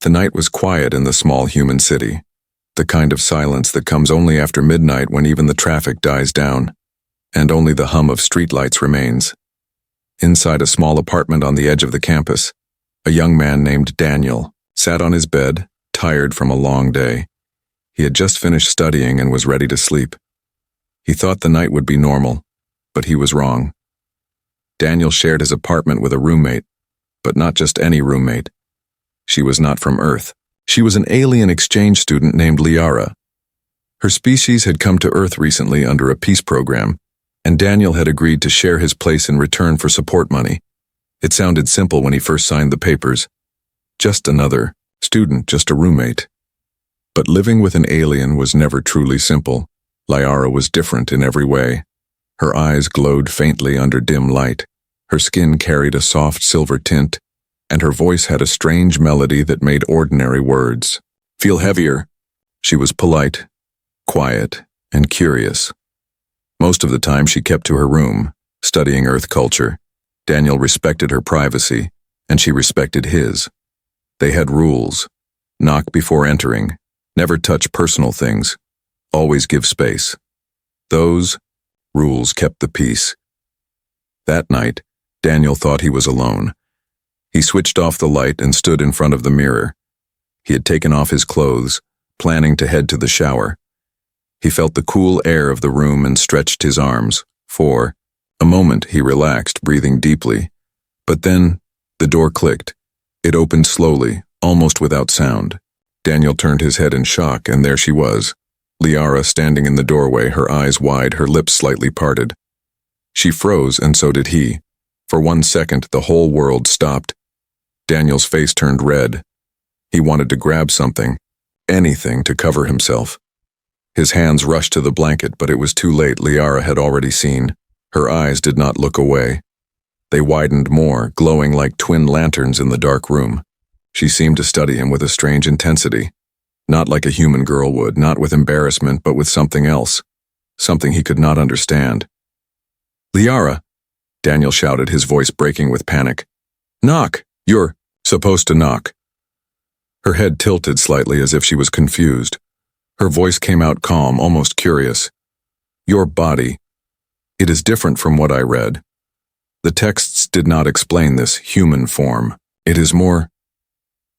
The night was quiet in the small human city, the kind of silence that comes only after midnight when even the traffic dies down, and only the hum of streetlights remains. Inside a small apartment on the edge of the campus, a young man named Daniel sat on his bed, tired from a long day. He had just finished studying and was ready to sleep. He thought the night would be normal, but he was wrong. Daniel shared his apartment with a roommate, but not just any roommate. She was not from Earth. She was an alien exchange student named Liara. Her species had come to Earth recently under a peace program, and Daniel had agreed to share his place in return for support money. It sounded simple when he first signed the papers. Just another student, just a roommate. But living with an alien was never truly simple. Liara was different in every way. Her eyes glowed faintly under dim light. Her skin carried a soft silver tint, and her voice had a strange melody that made ordinary words feel heavier. She was polite, quiet, and curious. Most of the time she kept to her room, studying Earth culture. Daniel respected her privacy, and she respected his. They had rules. Knock before entering. Never touch personal things. Always give space. Those rules kept the peace. That night, Daniel thought he was alone. He switched off the light and stood in front of the mirror. He had taken off his clothes, planning to head to the shower. He felt the cool air of the room and stretched his arms. For a moment he relaxed, breathing deeply. But then, the door clicked. It opened slowly, almost without sound. Daniel turned his head in shock, and there she was, Liara standing in the doorway, her eyes wide, her lips slightly parted. She froze, and so did he. For 1 second, the whole world stopped. Daniel's face turned red. He wanted to grab something, anything to cover himself. His hands rushed to the blanket, but it was too late. Liara had already seen. Her eyes did not look away. They widened more, glowing like twin lanterns in the dark room. She seemed to study him with a strange intensity. Not like a human girl would, not with embarrassment, but with something else. Something he could not understand. "Liara!" Daniel shouted, his voice breaking with panic. "Knock! You're supposed to knock." Her head tilted slightly as if she was confused. Her voice came out calm, almost curious. "Your body. It is different from what I read. The texts did not explain this human form. It is more—"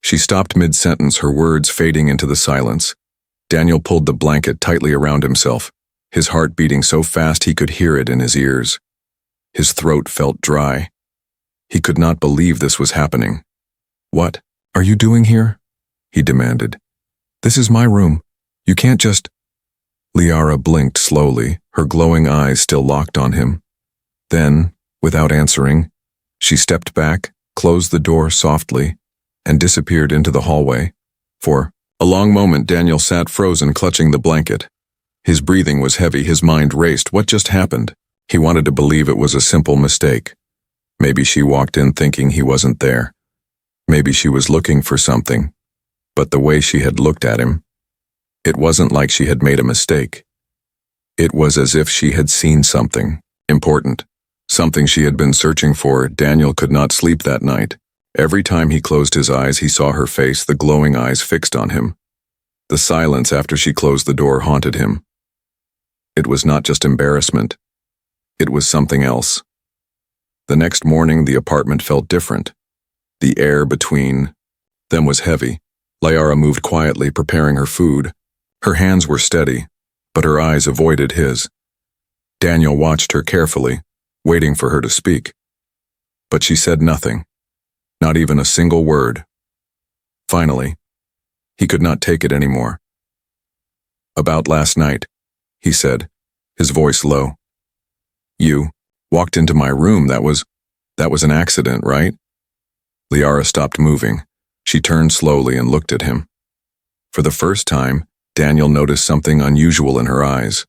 She stopped mid-sentence, her words fading into the silence. Daniel pulled the blanket tightly around himself, his heart beating so fast he could hear it in his ears. His throat felt dry. He could not believe this was happening. "What are you doing here?" he demanded. "This is my room. You can't just—" Liara blinked slowly, her glowing eyes still locked on him. Then, without answering, she stepped back, closed the door softly, and disappeared into the hallway. For a long moment, Daniel sat frozen, clutching the blanket. His breathing was heavy, his mind raced. What just happened? He wanted to believe it was a simple mistake. Maybe she walked in thinking he wasn't there. Maybe she was looking for something. But the way she had looked at him, it wasn't like she had made a mistake. It was as if she had seen something important, something she had been searching for. Daniel could not sleep that night. Every time he closed his eyes, he saw her face, the glowing eyes fixed on him. The silence after she closed the door haunted him. It was not just embarrassment. It was something else. The next morning, the apartment felt different. The air between them was heavy. Liara moved quietly, preparing her food. Her hands were steady, but her eyes avoided his. Daniel watched her carefully, waiting for her to speak. But she said nothing. Not even a single word. Finally, he could not take it anymore. "About last night," he said, his voice low. "You walked into my room. That was an accident, right?" Liara stopped moving. She turned slowly and looked at him. For the first time, Daniel noticed something unusual in her eyes.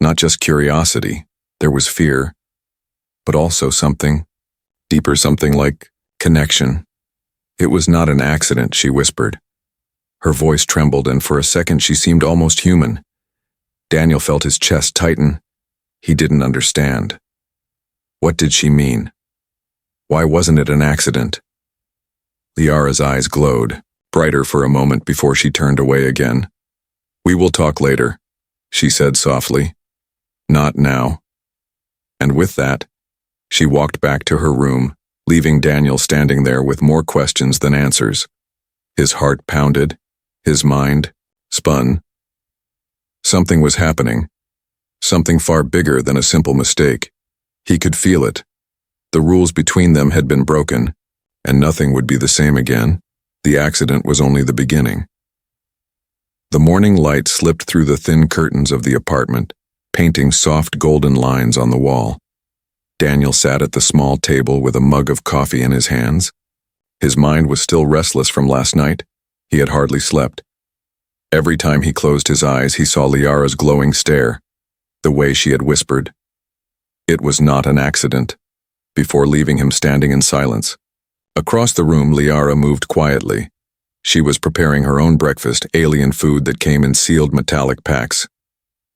Not just curiosity, there was fear, but also something deeper, something like connection. "It was not an accident," she whispered. Her voice trembled, and for a second she seemed almost human. Daniel felt his chest tighten. He didn't understand. What did she mean? Why wasn't it an accident? Liara's eyes glowed, brighter for a moment before she turned away again. "We will talk later," she said softly. "Not now." And with that, she walked back to her room, leaving Daniel standing there with more questions than answers. His heart pounded, his mind spun. Something was happening, something far bigger than a simple mistake. He could feel it. The rules between them had been broken, and nothing would be the same again. The accident was only the beginning. The morning light slipped through the thin curtains of the apartment, painting soft golden lines on the wall. Daniel sat at the small table with a mug of coffee in his hands. His mind was still restless from last night. He had hardly slept. Every time he closed his eyes, he saw Liara's glowing stare, the way she had whispered, "It was not an accident," before leaving him standing in silence. Across the room, Liara moved quietly. She was preparing her own breakfast, alien food that came in sealed metallic packs.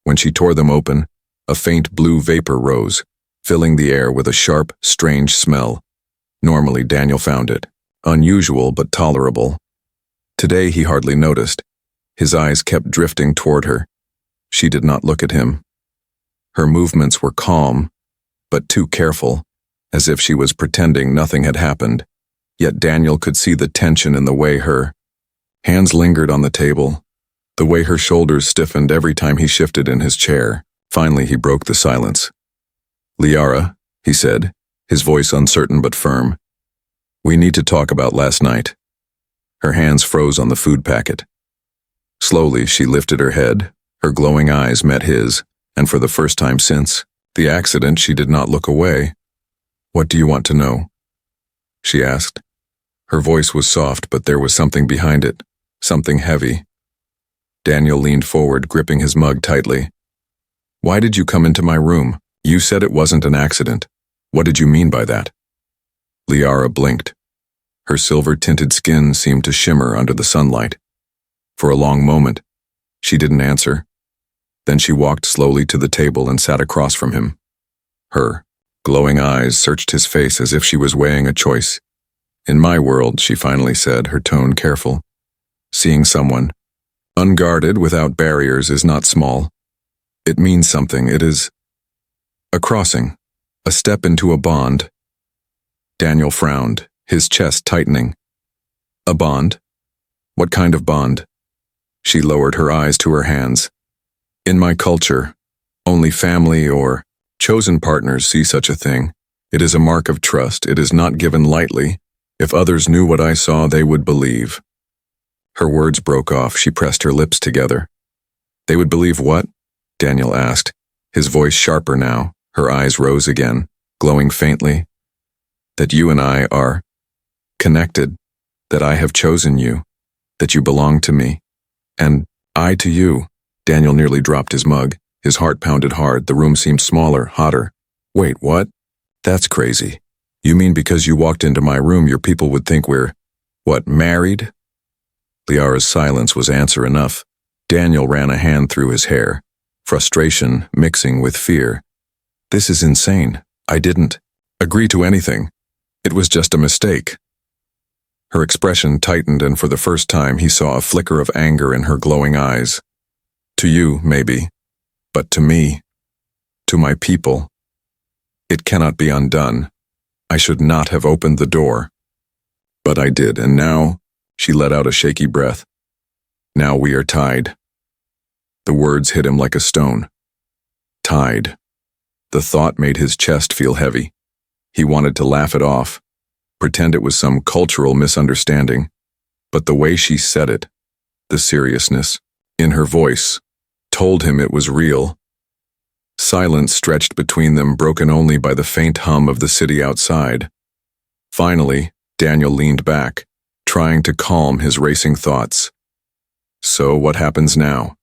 When she tore them open, a faint blue vapor rose, filling the air with a sharp, strange smell. Normally, Daniel found it unusual but tolerable. Today, he hardly noticed. His eyes kept drifting toward her. She did not look at him. Her movements were calm, but too careful, as if she was pretending nothing had happened. Yet Daniel could see the tension in the way her hands lingered on the table, the way her shoulders stiffened every time he shifted in his chair. Finally, he broke the silence. "Liara," he said, his voice uncertain but firm, "we need to talk about last night." Her hands froze on the food packet. Slowly, she lifted her head. Her glowing eyes met his, and for the first time since the accident, she did not look away. "What do you want to know?" she asked. Her voice was soft, but there was something behind it, something heavy. Daniel leaned forward, gripping his mug tightly. "Why did you come into my room? You said it wasn't an accident. What did you mean by that?" Liara blinked. Her silver-tinted skin seemed to shimmer under the sunlight. For a long moment, she didn't answer. Then she walked slowly to the table and sat across from him. Her glowing eyes searched his face as if she was weighing a choice. "In my world," she finally said, her tone careful, "seeing someone unguarded without barriers is not small. It means something. It is a crossing, a step into a bond." Daniel frowned, his chest tightening. "A bond? What kind of bond?" She lowered her eyes to her hands. "In my culture, only family or chosen partners see such a thing. It is a mark of trust. It is not given lightly. If others knew what I saw, they would believe." Her words broke off. She pressed her lips together. "They would believe what?" Daniel asked, his voice sharper now. Her eyes rose again, glowing faintly. "That you and I are connected, that I have chosen you, that you belong to me, and I to you." Daniel nearly dropped his mug. His heart pounded hard. The room seemed smaller, hotter. "Wait, what? That's crazy. You mean because you walked into my room, your people would think we're, what, married?" Liara's silence was answer enough. Daniel ran a hand through his hair, frustration mixing with fear. "This is insane. I didn't agree to anything. It was just a mistake." Her expression tightened, and for the first time he saw a flicker of anger in her glowing eyes. "To you, maybe, but to me, to my people, it cannot be undone. I should not have opened the door. But I did, and now," she let out a shaky breath, "now we are tied." The words hit him like a stone. Tied. The thought made his chest feel heavy. He wanted to laugh it off, pretend it was some cultural misunderstanding, but the way she said it, the seriousness in her voice, told him it was real. Silence stretched between them, broken only by the faint hum of the city outside. Finally, Daniel leaned back, trying to calm his racing thoughts. "So what happens now?"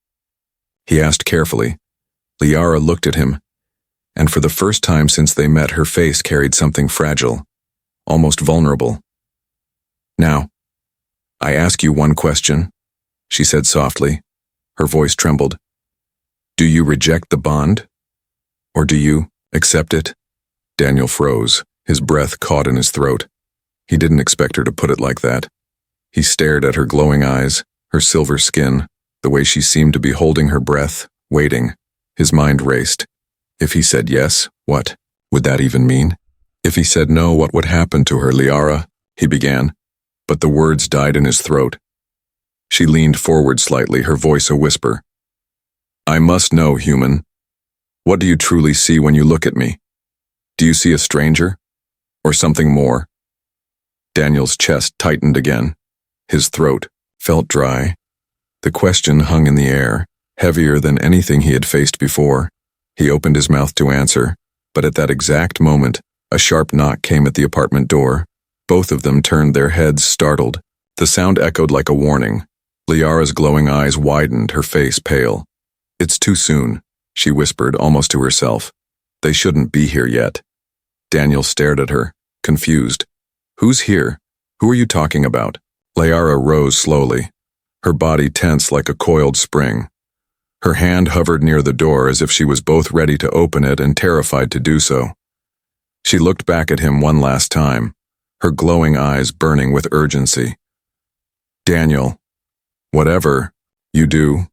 he asked carefully. Liara looked at him, and for the first time since they met, her face carried something fragile, almost vulnerable. "Now, I ask you one question," she said softly. Her voice trembled. "Do you reject the bond? Or do you accept it?" Daniel froze, his breath caught in his throat. He didn't expect her to put it like that. He stared at her glowing eyes, her silver skin, the way she seemed to be holding her breath, waiting. His mind raced. If he said yes, what would that even mean? If he said no, what would happen to her, Liara? He began, but the words died in his throat. She leaned forward slightly, her voice a whisper. I must know, human. What do you truly see when you look at me? Do you see a stranger? Or something more? Daniel's chest tightened again. His throat felt dry. The question hung in the air, heavier than anything he had faced before. He opened his mouth to answer, but at that exact moment, a sharp knock came at the apartment door. Both of them turned their heads, startled. The sound echoed like a warning. Liara's glowing eyes widened, her face pale. It's too soon, she whispered, almost to herself. They shouldn't be here yet. Daniel stared at her, confused. Who's here? Who are you talking about? Liara rose slowly, her body tense like a coiled spring. Her hand hovered near the door as if she was both ready to open it and terrified to do so. She looked back at him one last time, her glowing eyes burning with urgency. Daniel, whatever you do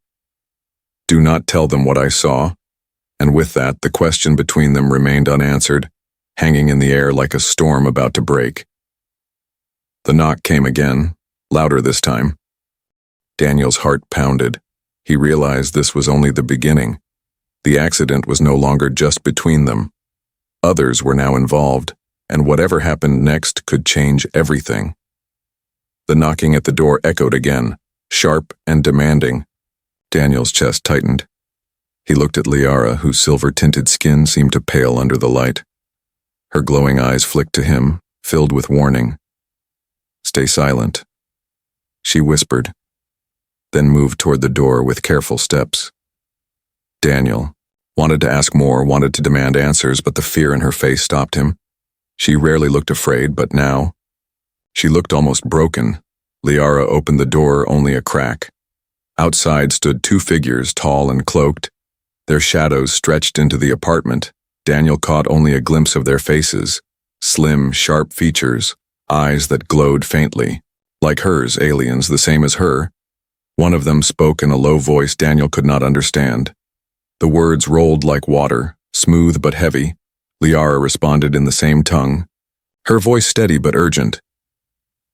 not tell them what I saw. And with that, the question between them remained unanswered, hanging in the air like a storm about to break. The knock came again, louder this time. Daniel's heart pounded. He realized this was only the beginning. The accident was no longer just between them. Others were now involved, and whatever happened next could change everything. The knocking at the door echoed again, sharp and demanding. Daniel's chest tightened. He looked at Liara, whose silver-tinted skin seemed to pale under the light. Her glowing eyes flicked to him, filled with warning. Stay silent, she whispered, then moved toward the door with careful steps. Daniel wanted to ask more, wanted to demand answers, but the fear in her face stopped him. She rarely looked afraid, but now, she looked almost broken. Liara opened the door only a crack. Outside stood two figures, tall and cloaked. Their shadows stretched into the apartment. Daniel caught only a glimpse of their faces, slim, sharp features, eyes that glowed faintly. Like hers, aliens, the same as her. One of them spoke in a low voice Daniel could not understand. The words rolled like water, smooth but heavy. Liara responded in the same tongue, her voice steady but urgent.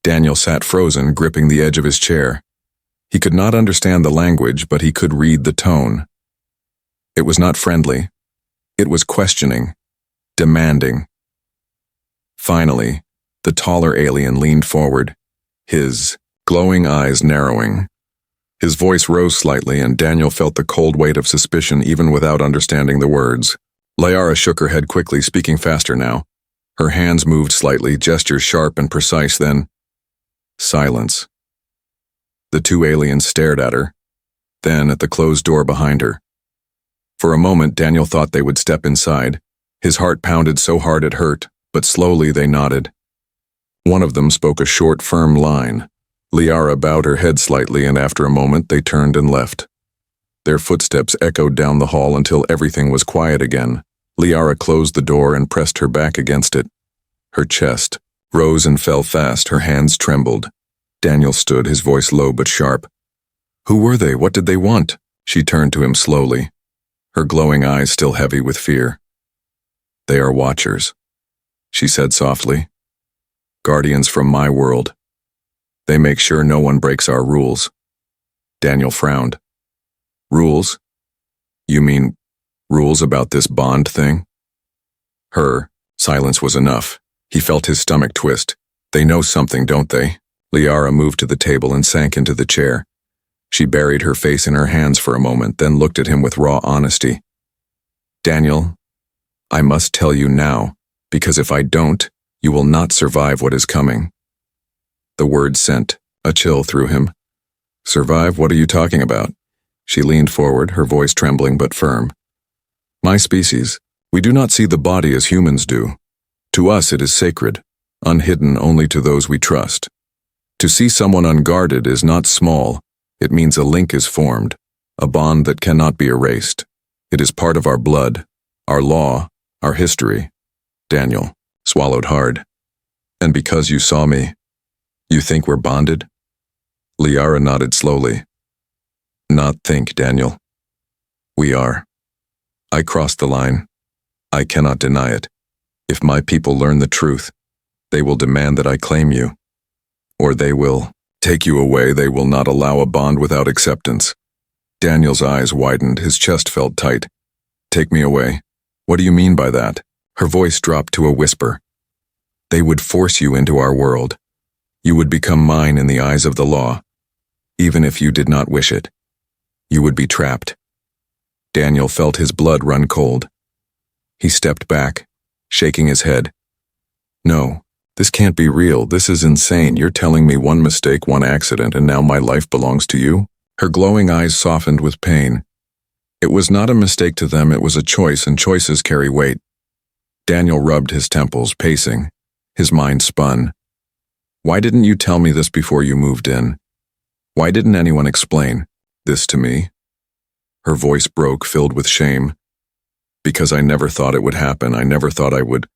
Daniel sat frozen, gripping the edge of his chair. He could not understand the language, but he could read the tone. It was not friendly. It was questioning, demanding. Finally, the taller alien leaned forward, his glowing eyes narrowing. His voice rose slightly, and Daniel felt the cold weight of suspicion even without understanding the words. Liara shook her head quickly, speaking faster now. Her hands moved slightly, gestures sharp and precise, then silence. The two aliens stared at her, then at the closed door behind her. For a moment, Daniel thought they would step inside. His heart pounded so hard it hurt, but slowly they nodded. One of them spoke a short, firm line. Liara bowed her head slightly, and after a moment they turned and left. Their footsteps echoed down the hall until everything was quiet again. Liara closed the door and pressed her back against it. Her chest rose and fell fast, her hands trembled. Daniel stood, his voice low but sharp. Who were they? What did they want? She turned to him slowly, her glowing eyes still heavy with fear. They are watchers, she said softly. Guardians from my world. They make sure no one breaks our rules. Daniel frowned. Rules? You mean rules about this bond thing? Her silence was enough. He felt his stomach twist. They know something, don't they? Liara moved to the table and sank into the chair. She buried her face in her hands for a moment, then looked at him with raw honesty. Daniel, I must tell you now, because if I don't, you will not survive what is coming. The word sent a chill through him. Survive? What are you talking about? She leaned forward, her voice trembling but firm. My species, we do not see the body as humans do. To us it is sacred, unhidden only to those we trust. To see someone unguarded is not small. It means a link is formed, a bond that cannot be erased. It is part of our blood, our law, our history. Daniel swallowed hard. And because you saw me, you think we're bonded? Liara nodded slowly. Not think, Daniel. We are. I crossed the line. I cannot deny it. If my people learn the truth, they will demand that I claim you. Or they will take you away. They will not allow a bond without acceptance. Daniel's eyes widened, his chest felt tight. Take me away. What do you mean by that? Her voice dropped to a whisper. They would force you into our world. You would become mine in the eyes of the law. Even if you did not wish it. You would be trapped. Daniel felt his blood run cold. He stepped back, shaking his head. No, this can't be real. This is insane. You're telling me one mistake, one accident, and now my life belongs to you? Her glowing eyes softened with pain. It was not a mistake to them, it was a choice, and choices carry weight. Daniel rubbed his temples, pacing. His mind spun. Why didn't you tell me this before you moved in? Why didn't anyone explain this to me? Her voice broke, filled with shame. Because I never thought it would happen. I never thought I would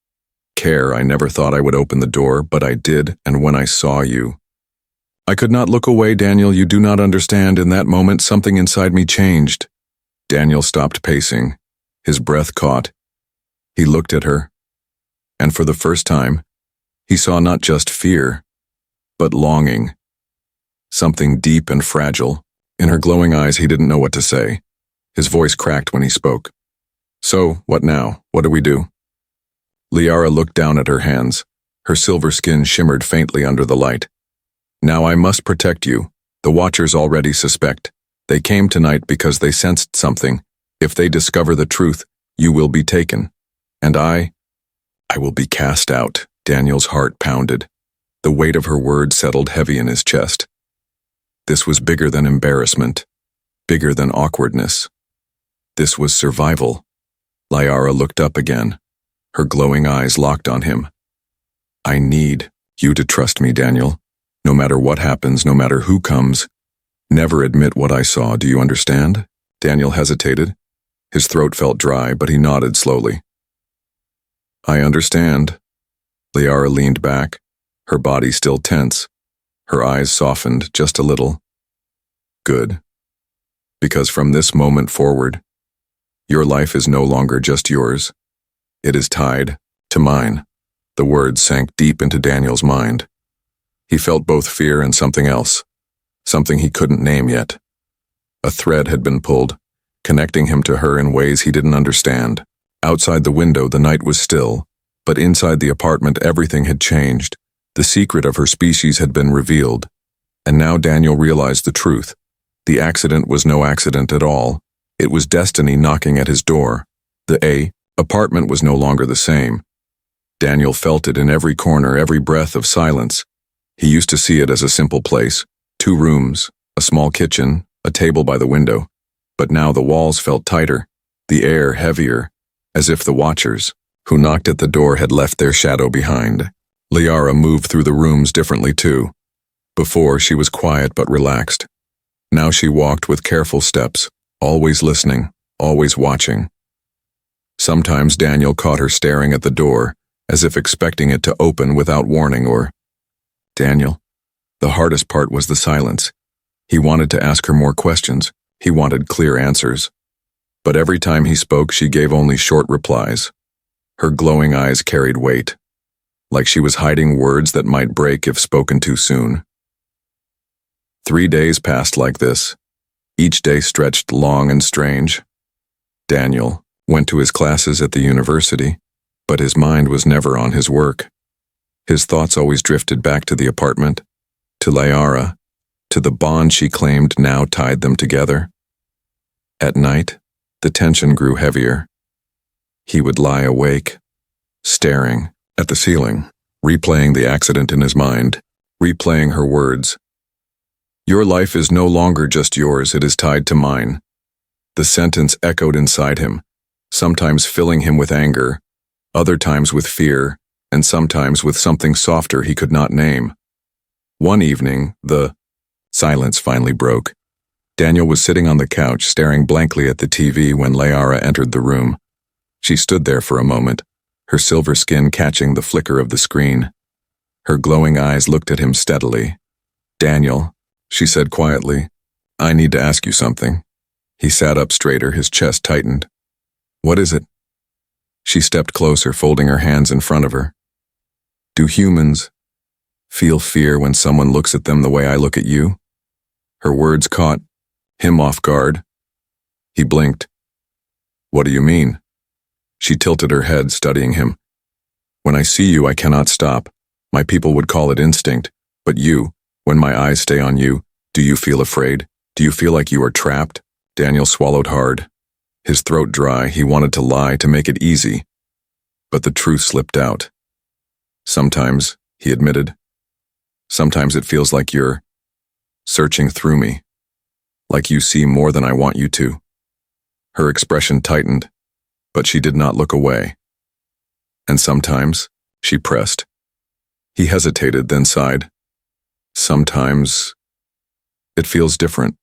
care. I never thought I would open the door, but I did, and when I saw you. I could not look away, Daniel. You do not understand. In that moment, something inside me changed. Daniel stopped pacing. His breath caught. He looked at her. And for the first time, he saw not just fear, but longing. Something deep and fragile. In her glowing eyes, he didn't know what to say. His voice cracked when he spoke. So, what now? What do we do? Liara looked down at her hands. Her silver skin shimmered faintly under the light. Now I must protect you. The Watchers already suspect. They came tonight because they sensed something. If they discover the truth, you will be taken. And I will be cast out. Daniel's heart pounded. The weight of her words settled heavy in his chest. This was bigger than embarrassment, bigger than awkwardness. This was survival. Liara looked up again. Her glowing eyes locked on him. I need you to trust me, Daniel. No matter what happens, no matter who comes, never admit what I saw. Do you understand? Daniel hesitated. His throat felt dry, but he nodded slowly. I understand. Liara leaned back, her body still tense. Her eyes softened just a little. Good. Because from this moment forward, your life is no longer just yours. It is tied to mine. The words sank deep into Daniel's mind. He felt both fear and something else, something he couldn't name yet. A thread had been pulled, connecting him to her in ways he didn't understand. Outside the window, the night was still, but inside the apartment, everything had changed. The secret of her species had been revealed. And now Daniel realized the truth. The accident was no accident at all. It was destiny knocking at his door. The apartment was no longer the same. Daniel felt it in every corner, every breath of silence. He used to see it as a simple place, 2 rooms, a small kitchen, a table by the window. But now the walls felt tighter, the air heavier, as if the Watchers, who knocked at the door, had left their shadow behind. Liara moved through the rooms differently too. Before, she was quiet but relaxed. Now she walked with careful steps, always listening, always watching. Sometimes Daniel caught her staring at the door, as if expecting it to open without warning or... Daniel. The hardest part was the silence. He wanted to ask her more questions. He wanted clear answers. But every time he spoke, she gave only short replies. Her glowing eyes carried weight, like she was hiding words that might break if spoken too soon. 3 days passed like this. Each day stretched long and strange. Daniel went to his classes at the university, but his mind was never on his work. His thoughts always drifted back to the apartment, to Liara, to the bond she claimed now tied them together. At night, the tension grew heavier. He would lie awake, staring at the ceiling, replaying the accident in his mind, replaying her words. Your life is no longer just yours, it is tied to mine. The sentence echoed inside him, sometimes filling him with anger, other times with fear, and sometimes with something softer he could not name. One evening, the silence finally broke. Daniel was sitting on the couch, staring blankly at the TV when Liara entered the room. She stood there for a moment, her silver skin catching the flicker of the screen. Her glowing eyes looked at him steadily. Daniel, she said quietly. I need to ask you something. He sat up straighter, his chest tightened. What is it? She stepped closer, folding her hands in front of her. Do humans feel fear when someone looks at them the way I look at you? Her words caught him off guard. He blinked. What do you mean? She tilted her head, studying him. When I see you, I cannot stop. My people would call it instinct. But you, when my eyes stay on you, do you feel afraid? Do you feel like you are trapped? Daniel swallowed hard. His throat dry, he wanted to lie to make it easy. But the truth slipped out. Sometimes, he admitted. Sometimes it feels like you're searching through me. Like you see more than I want you to. Her expression tightened, but she did not look away. And sometimes, she pressed. He hesitated, then sighed. Sometimes, it feels different.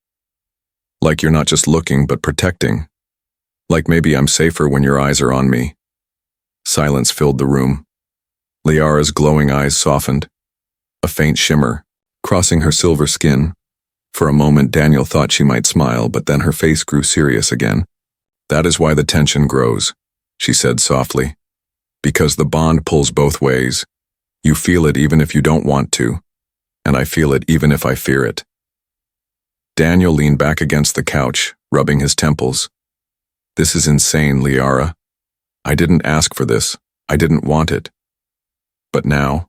Like you're not just looking, but protecting. Like maybe I'm safer when your eyes are on me. Silence filled the room. Liara's glowing eyes softened. A faint shimmer, crossing her silver skin. For a moment, Daniel thought she might smile, but then her face grew serious again. That is why the tension grows, she said softly. Because the bond pulls both ways. You feel it even if you don't want to. And I feel it even if I fear it. Daniel leaned back against the couch, rubbing his temples. This is insane, Liara. I didn't ask for this. I didn't want it. But now,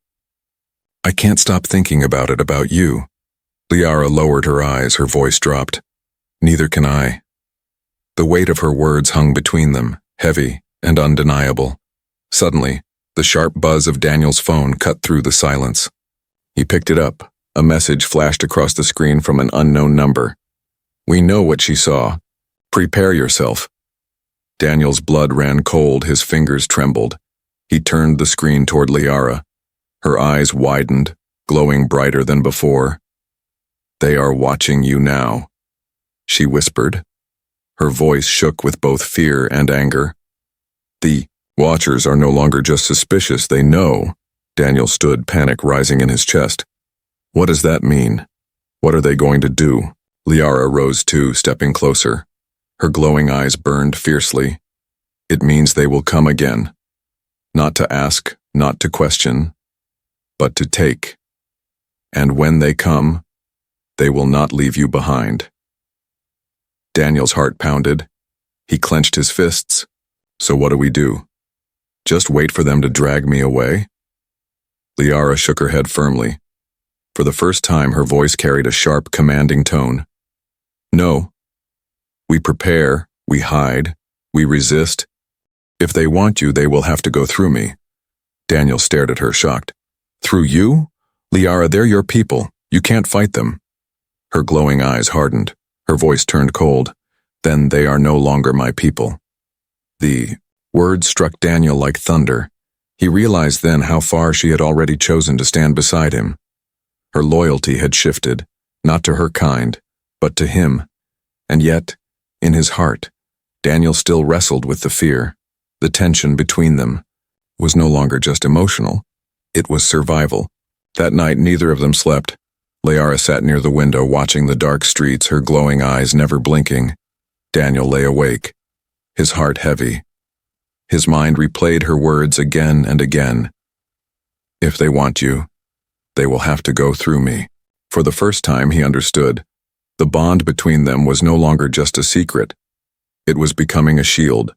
I can't stop thinking about it, about you. Liara lowered her eyes, her voice dropped. Neither can I. The weight of her words hung between them, heavy and undeniable. Suddenly, the sharp buzz of Daniel's phone cut through the silence. He picked it up. A message flashed across the screen from an unknown number. We know what she saw. Prepare yourself. Daniel's blood ran cold, his fingers trembled. He turned the screen toward Liara. Her eyes widened, glowing brighter than before. They are watching you now, she whispered. Her voice shook with both fear and anger. The watchers are no longer just suspicious, they know. Daniel stood, panic rising in his chest. What does that mean? What are they going to do? Liara rose too, stepping closer. Her glowing eyes burned fiercely. It means they will come again. Not to ask, not to question, but to take. And when they come, they will not leave you behind. Daniel's heart pounded. He clenched his fists. So what do we do? Just wait for them to drag me away? Liara shook her head firmly. For the first time, her voice carried a sharp, commanding tone. No. We prepare, we hide, we resist. If they want you, they will have to go through me. Daniel stared at her, shocked. Through you? Liara, they're your people. You can't fight them. Her glowing eyes hardened. Her voice turned cold. Then they are no longer my people. The words struck Daniel like thunder. He realized then how far she had already chosen to stand beside him. Her loyalty had shifted, not to her kind, but to him. And yet, in his heart, Daniel still wrestled with the fear. The tension between them was no longer just emotional. It was survival. That night, neither of them slept. Liara sat near the window, watching the dark streets, her glowing eyes never blinking. Daniel lay awake, his heart heavy. His mind replayed her words again and again. If they want you, they will have to go through me. For the first time, he understood. The bond between them was no longer just a secret. It was becoming a shield.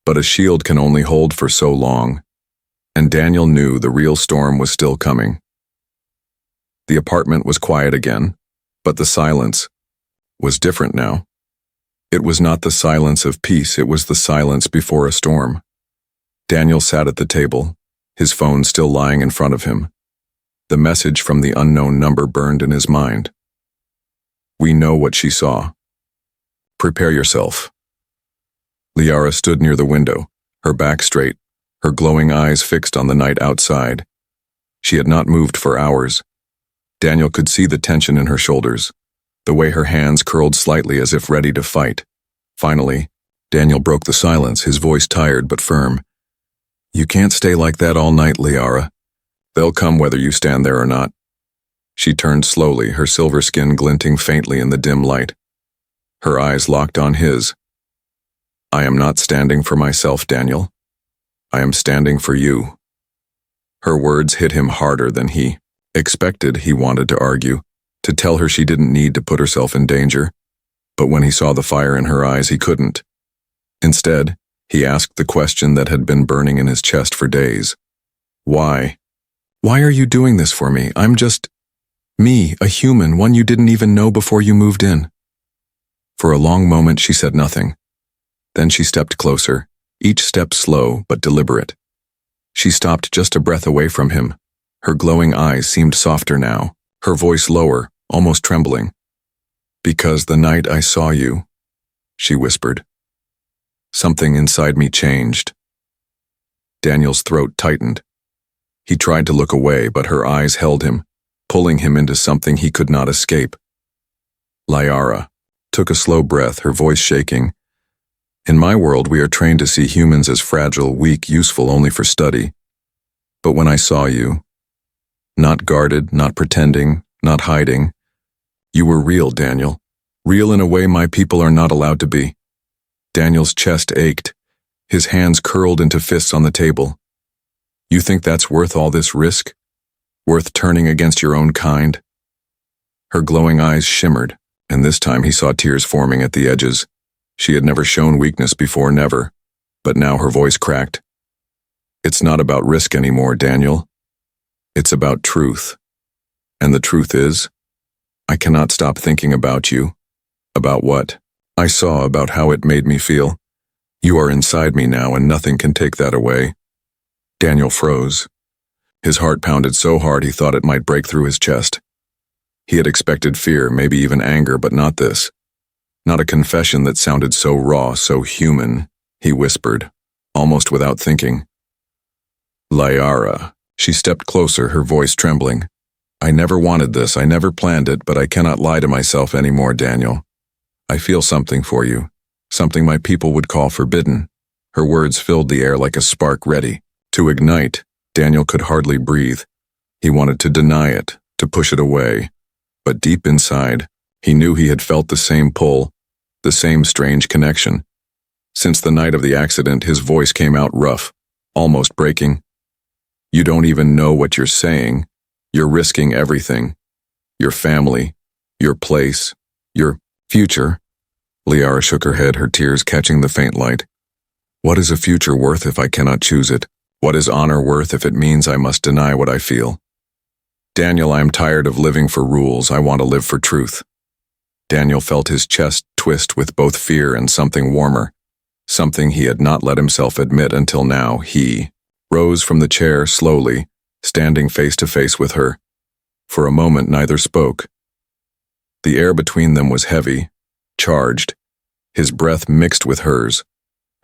But a shield can only hold for so long. And Daniel knew the real storm was still coming. The apartment was quiet again, but the silence was different now. It was not the silence of peace, it was the silence before a storm. Daniel sat at the table, his phone still lying in front of him. The message from the unknown number burned in his mind. We know what she saw. Prepare yourself. Liara stood near the window, her back straight, her glowing eyes fixed on the night outside. She had not moved for hours. Daniel could see the tension in her shoulders, the way her hands curled slightly as if ready to fight. Finally, Daniel broke the silence, his voice tired but firm. You can't stay like that all night, Liara. They'll come whether you stand there or not. She turned slowly, her silver skin glinting faintly in the dim light. Her eyes locked on his. "I am not standing for myself, Daniel. I am standing for you." Her words hit him harder than he expected. He wanted to argue, to tell her she didn't need to put herself in danger, but when he saw the fire in her eyes, he couldn't. Instead, he asked the question that had been burning in his chest for days. Why? Why are you doing this for me? I'm just me, a human, one you didn't even know before you moved in. For a long moment, she said nothing. Then she stepped closer, each step slow but deliberate. She stopped just a breath away from him. Her glowing eyes seemed softer now, her voice lower, almost trembling. "Because the night I saw you," she whispered, "something inside me changed." Daniel's throat tightened. He tried to look away, but her eyes held him, pulling him into something he could not escape. Liara took a slow breath, her voice shaking. "In my world, we are trained to see humans as fragile, weak, useful only for study. But when I saw you, not guarded, not pretending, not hiding, you were real, Daniel. Real in a way my people are not allowed to be." Daniel's chest ached. His hands curled into fists on the table. "You think that's worth all this risk? Worth turning against your own kind?" Her glowing eyes shimmered, and this time he saw tears forming at the edges. She had never shown weakness before, never, but now her voice cracked. "It's not about risk anymore, Daniel. It's about truth. And the truth is, I cannot stop thinking about you. About what I saw, about how it made me feel. You are inside me now, and nothing can take that away." Daniel froze. His heart pounded so hard he thought it might break through his chest. He had expected fear, maybe even anger, but not this. Not a confession that sounded so raw, so human. He whispered, almost without thinking. "Liara." She stepped closer, her voice trembling. "I never wanted this, I never planned it, but I cannot lie to myself anymore, Daniel. I feel something for you, something my people would call forbidden." Her words filled the air like a spark ready to ignite. Daniel could hardly breathe. He wanted to deny it, to push it away. But deep inside, he knew he had felt the same pull, the same strange connection. Since the night of the accident, his voice came out rough, almost breaking. "You don't even know what you're saying. You're risking everything. Your family, your place, your future." Liara shook her head, her tears catching the faint light. "What is a future worth if I cannot choose it? What is honor worth if it means I must deny what I feel? Daniel, I am tired of living for rules. I want to live for truth." Daniel felt his chest twist with both fear and something warmer, something he had not let himself admit until now. He rose from the chair slowly, standing face to face with her. For a moment, neither spoke. The air between them was heavy, charged, his breath mixed with hers,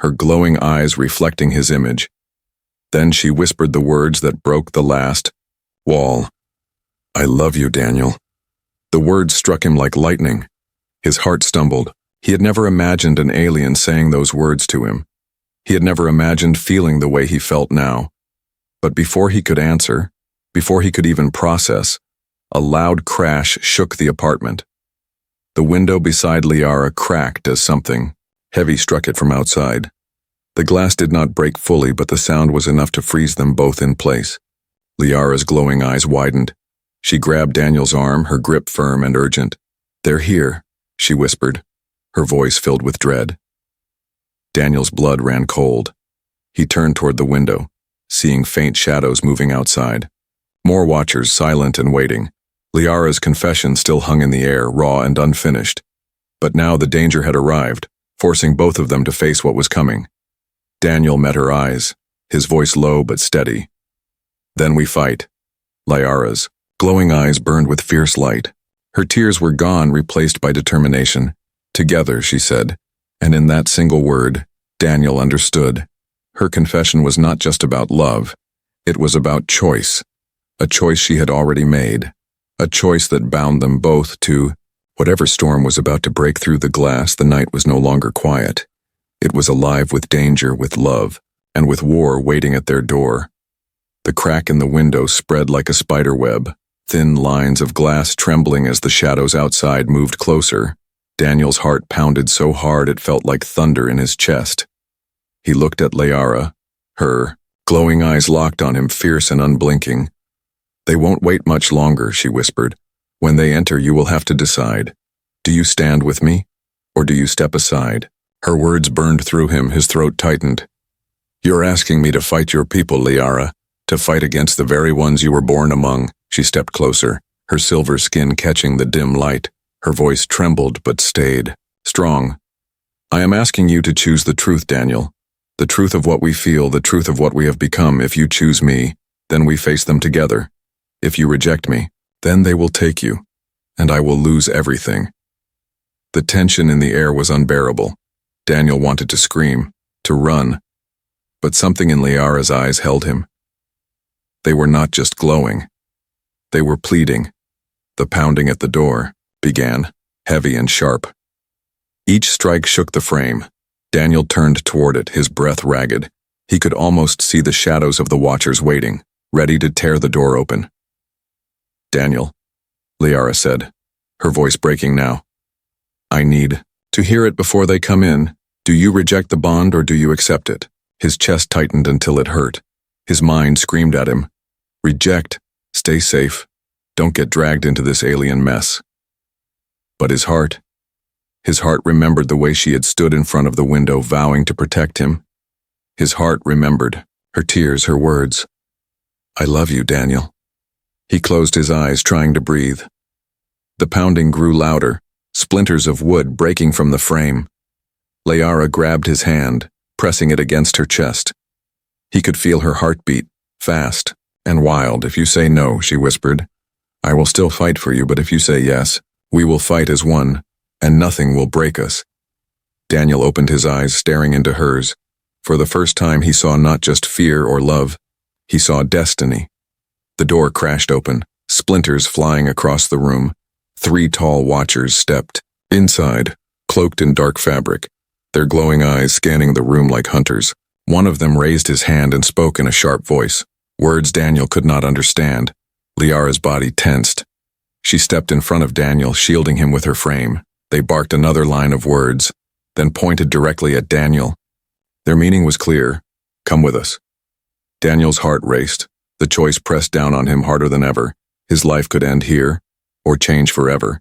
her glowing eyes reflecting his image. Then she whispered the words that broke the last wall. "I love you, Daniel." The words struck him like lightning. His heart stumbled. He had never imagined an alien saying those words to him. He had never imagined feeling the way he felt now. But before he could answer, before he could even process, a loud crash shook the apartment. The window beside Liara cracked as something heavy struck it from outside. The glass did not break fully, but the sound was enough to freeze them both in place. Liara's glowing eyes widened. She grabbed Daniel's arm, her grip firm and urgent. "They're here," she whispered, her voice filled with dread. Daniel's blood ran cold. He turned toward the window, seeing faint shadows moving outside. More watchers, silent and waiting. Liara's confession still hung in the air, raw and unfinished. But now the danger had arrived, forcing both of them to face what was coming. Daniel met her eyes, his voice low but steady. "Then we fight." Liara's glowing eyes burned with fierce light. Her tears were gone, replaced by determination. "Together," she said, and in that single word, Daniel understood. Her confession was not just about love. It was about choice. A choice she had already made. A choice that bound them both to whatever storm was about to break through the glass. The night was no longer quiet. It was alive with danger, with love, and with war waiting at their door. The crack in the window spread like a spider web, thin lines of glass trembling as the shadows outside moved closer. Daniel's heart pounded so hard it felt like thunder in his chest. He looked at Liara, her glowing eyes locked on him, fierce and unblinking. "They won't wait much longer," she whispered. "When they enter, you will have to decide. Do you stand with me, or do you step aside?" Her words burned through him, his throat tightened. "You're asking me to fight your people, Liara, to fight against the very ones you were born among." She stepped closer, her silver skin catching the dim light. Her voice trembled but stayed, strong. "I am asking you to choose the truth, Daniel. The truth of what we feel, the truth of what we have become. If you choose me, then we face them together. If you reject me, then they will take you, and I will lose everything." The tension in the air was unbearable. Daniel wanted to scream, to run, but something in Liara's eyes held him. They were not just glowing. They were pleading. The pounding at the door began, heavy and sharp. Each strike shook the frame. Daniel turned toward it, his breath ragged. He could almost see the shadows of the watchers waiting, ready to tear the door open. "Daniel," Liara said, her voice breaking now. "I need to hear it before they come in. Do you reject the bond or do you accept it?" His chest tightened until it hurt. His mind screamed at him. "Reject. Stay safe. Don't get dragged into this alien mess." But his heart remembered the way she had stood in front of the window vowing to protect him. His heart remembered her tears, her words. "I love you, Daniel." He closed his eyes, trying to breathe. The pounding grew louder, splinters of wood breaking from the frame. Liara grabbed his hand, pressing it against her chest. He could feel her heartbeat, fast and wild. "If you say no," she whispered, "I will still fight for you, but if you say yes, we will fight as one, and nothing will break us." Daniel opened his eyes, staring into hers. For the first time he saw not just fear or love, he saw destiny. The door crashed open, splinters flying across the room. 3 tall watchers stepped inside, cloaked in dark fabric, their glowing eyes scanning the room like hunters. One of them raised his hand and spoke in a sharp voice, words Daniel could not understand. Liara's body tensed. She stepped in front of Daniel, shielding him with her frame. They barked another line of words, then pointed directly at Daniel. Their meaning was clear. "Come with us." Daniel's heart raced. The choice pressed down on him harder than ever. His life could end here, or change forever.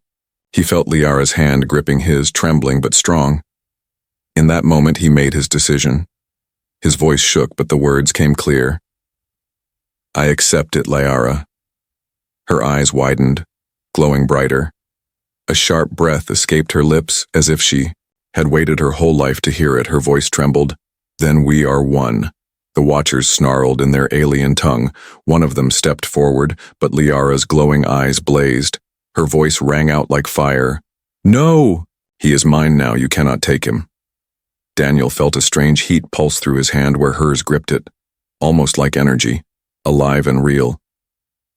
He felt Liara's hand gripping his, trembling but strong. In that moment he made his decision. His voice shook, but the words came clear. "I accept it, Liara." Her eyes widened, glowing brighter. A sharp breath escaped her lips, as if she had waited her whole life to hear it. Her voice trembled. "Then we are one." The watchers snarled in their alien tongue. One of them stepped forward, but Liara's glowing eyes blazed. Her voice rang out like fire. "No! He is mine now, you cannot take him." Daniel felt a strange heat pulse through his hand where hers gripped it, almost like energy, alive and real.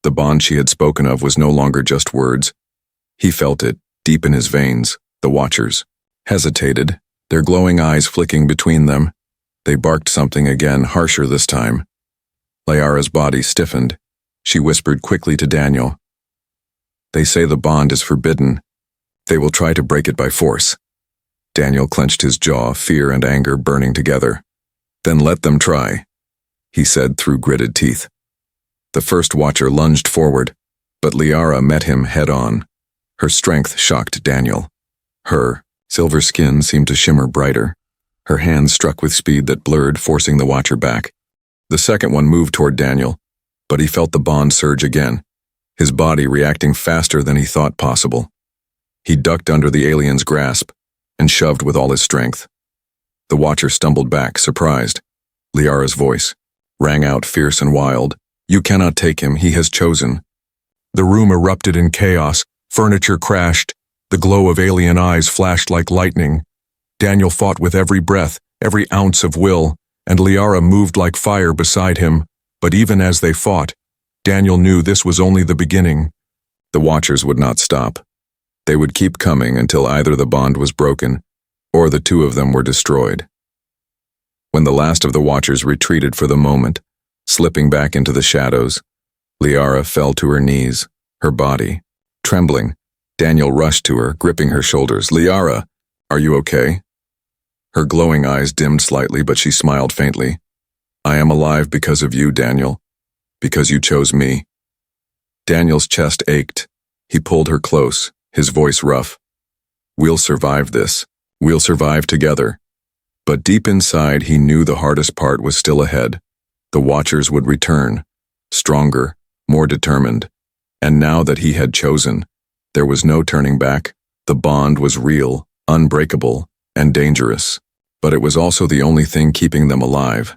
The bond she had spoken of was no longer just words. He felt it, deep in his veins. The watchers hesitated, their glowing eyes flicking between them. They barked something again, harsher this time. Liara's body stiffened. She whispered quickly to Daniel. "They say the bond is forbidden. They will try to break it by force." Daniel clenched his jaw, fear and anger burning together. "Then let them try," he said through gritted teeth. The first watcher lunged forward, but Liara met him head-on. Her strength shocked Daniel. Her silver skin seemed to shimmer brighter. Her hands struck with speed that blurred, forcing the watcher back. The second one moved toward Daniel, but he felt the bond surge again, his body reacting faster than he thought possible. He ducked under the alien's grasp and shoved with all his strength. The watcher stumbled back, surprised. Liara's voice rang out fierce and wild. "You cannot take him, he has chosen." The room erupted in chaos, furniture crashed, the glow of alien eyes flashed like lightning. Daniel fought with every breath, every ounce of will, and Liara moved like fire beside him. But even as they fought, Daniel knew this was only the beginning. The watchers would not stop. They would keep coming until either the bond was broken, or the two of them were destroyed. When the last of the watchers retreated for the moment, slipping back into the shadows, Liara fell to her knees, her body trembling. Daniel rushed to her, gripping her shoulders. "Liara, are you okay?" Her glowing eyes dimmed slightly, but she smiled faintly. "I am alive because of you, Daniel. Because you chose me." Daniel's chest ached. He pulled her close, his voice rough. "We'll survive this. We'll survive together." But deep inside, he knew the hardest part was still ahead. The Watchers would return, stronger, more determined. And now that he had chosen, there was no turning back. The bond was real, unbreakable, and dangerous. But it was also the only thing keeping them alive.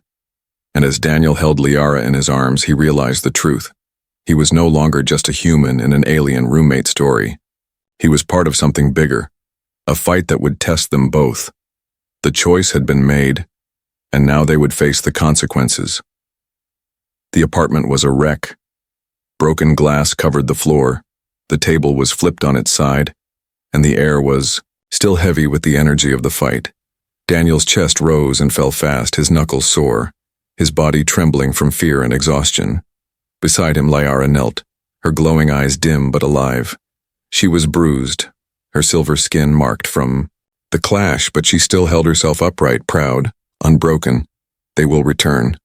And as Daniel held Liara in his arms, he realized the truth. He was no longer just a human in an alien roommate story. He was part of something bigger, a fight that would test them both. The choice had been made, and now they would face the consequences. The apartment was a wreck. Broken glass covered the floor, the table was flipped on its side, and the air was still heavy with the energy of the fight. Daniel's chest rose and fell fast, his knuckles sore, his body trembling from fear and exhaustion. Beside him, Liara knelt, her glowing eyes dim but alive. She was bruised, her silver skin marked from the clash, but she still held herself upright, proud, unbroken. "They will return,"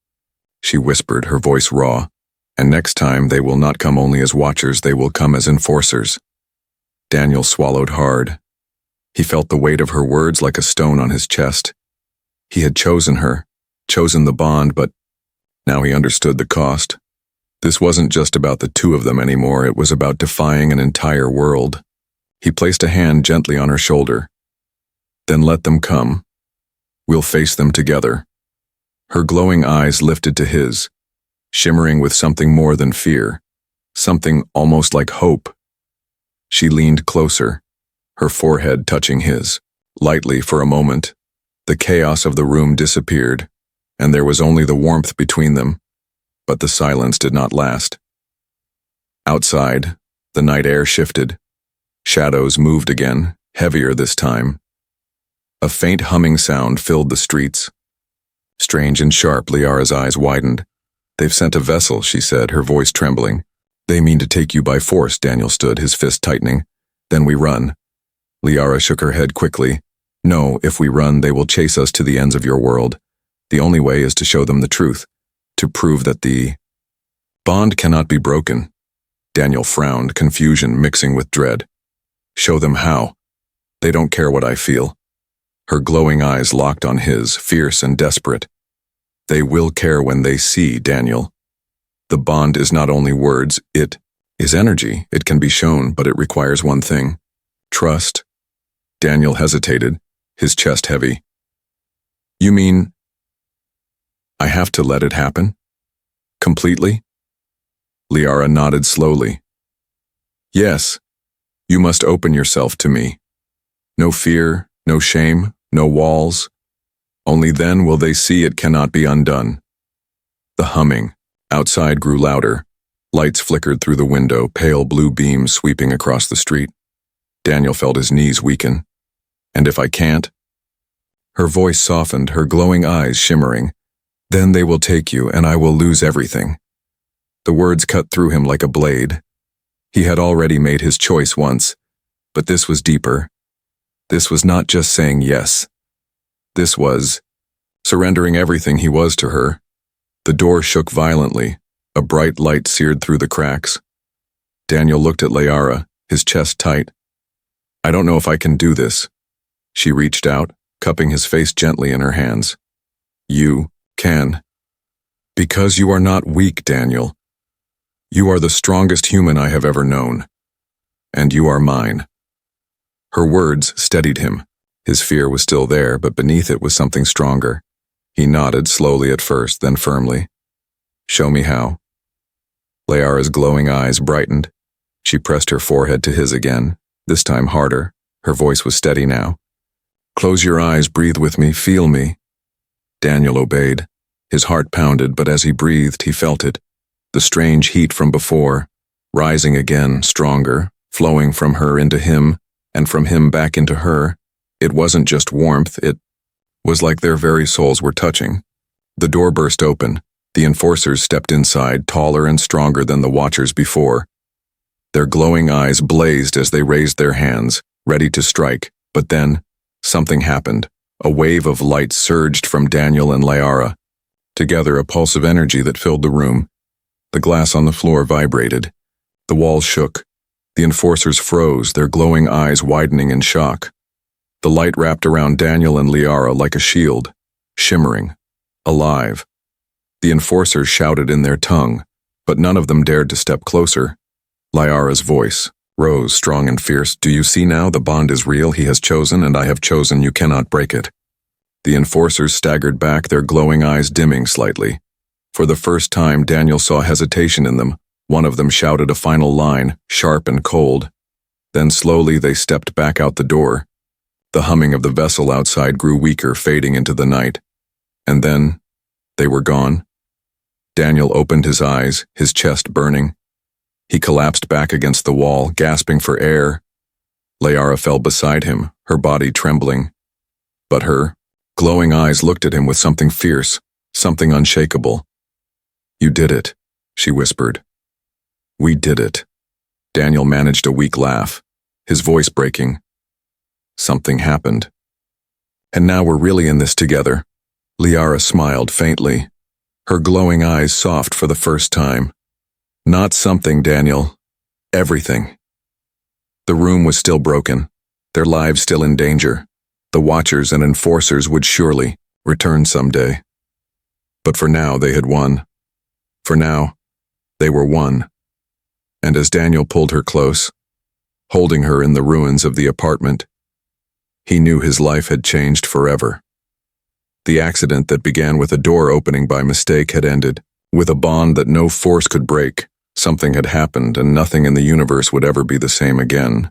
she whispered, her voice raw. "And next time they will not come only as watchers, they will come as enforcers." Daniel swallowed hard. He felt the weight of her words like a stone on his chest. He had chosen her, chosen the bond, but now he understood the cost. This wasn't just about the two of them anymore, it was about defying an entire world. He placed a hand gently on her shoulder. "Then let them come. We'll face them together." Her glowing eyes lifted to his, shimmering with something more than fear, something almost like hope. She leaned closer, her forehead touching his. Lightly for a moment, the chaos of the room disappeared, and there was only the warmth between them. But the silence did not last. Outside, the night air shifted. Shadows moved again, heavier this time. A faint humming sound filled the streets. Strange and sharp, Liara's eyes widened. "They've sent a vessel," she said, her voice trembling. "They mean to take you by force." Daniel stood, his fist tightening. "Then we run." Liara shook her head quickly. "No, if we run, they will chase us to the ends of your world. The only way is to show them the truth, to prove that the bond cannot be broken." Daniel frowned, confusion mixing with dread. "Show them how. They don't care what I feel." Her glowing eyes locked on his, fierce and desperate. "They will care when they see, Daniel. The bond is not only words, it is energy. It can be shown, but it requires one thing: trust." Daniel hesitated, his chest heavy. "You mean I have to let it happen? Completely?" Liara nodded slowly. "Yes, you must open yourself to me. No fear, no shame, no walls. Only then will they see it cannot be undone." The humming outside grew louder. Lights flickered through the window, pale blue beams sweeping across the street. Daniel felt his knees weaken. "And if I can't?" Her voice softened, her glowing eyes shimmering. "Then they will take you, and I will lose everything." The words cut through him like a blade. He had already made his choice once, but this was deeper. This was not just saying yes. This was surrendering everything he was to her. The door shook violently. A bright light seared through the cracks. Daniel looked at Liara, his chest tight. "I don't know if I can do this." She reached out, cupping his face gently in her hands. "You can. Because you are not weak, Daniel. You are the strongest human I have ever known. And you are mine." Her words steadied him. His fear was still there, but beneath it was something stronger. He nodded slowly at first, then firmly. "Show me how." Liara's glowing eyes brightened. She pressed her forehead to his again, this time harder. Her voice was steady now. "Close your eyes, breathe with me, feel me." Daniel obeyed. His heart pounded, but as he breathed, he felt it. The strange heat from before, rising again, stronger, flowing from her into him, and from him back into her. It wasn't just warmth, it was like their very souls were touching. The door burst open. The enforcers stepped inside, taller and stronger than the watchers before. Their glowing eyes blazed as they raised their hands, ready to strike, but then, something happened. A wave of light surged from Daniel and Liara. Together, a pulse of energy that filled the room. The glass on the floor vibrated. The walls shook. The enforcers froze, their glowing eyes widening in shock. The light wrapped around Daniel and Liara like a shield, shimmering, alive. The enforcers shouted in their tongue, but none of them dared to step closer. Liara's voice rose, strong and fierce. Do you see now? The bond is real. He has chosen, and I have chosen. You cannot break it. The enforcers staggered back, their glowing eyes dimming slightly. For the first time, Daniel saw hesitation in them. One of them shouted a final line, sharp and cold. Then slowly they stepped back out the door. The humming of the vessel outside grew weaker, fading into the night. And then, they were gone. Daniel opened his eyes, his chest burning. He collapsed back against the wall, gasping for air. Liara fell beside him, her body trembling. But her glowing eyes looked at him with something fierce, something unshakable. You did it, she whispered. We did it. Daniel managed a weak laugh, his voice breaking. Something happened. And now we're really in this together. Liara smiled faintly, her glowing eyes soft for the first time. Not something, Daniel. Everything. The room was still broken, their lives still in danger. The Watchers and Enforcers would surely return someday. But for now, they had won. For now, they were one. And as Daniel pulled her close, holding her in the ruins of the apartment, he knew his life had changed forever. The accident that began with a door opening by mistake had ended. With a bond that no force could break, something had happened and nothing in the universe would ever be the same again.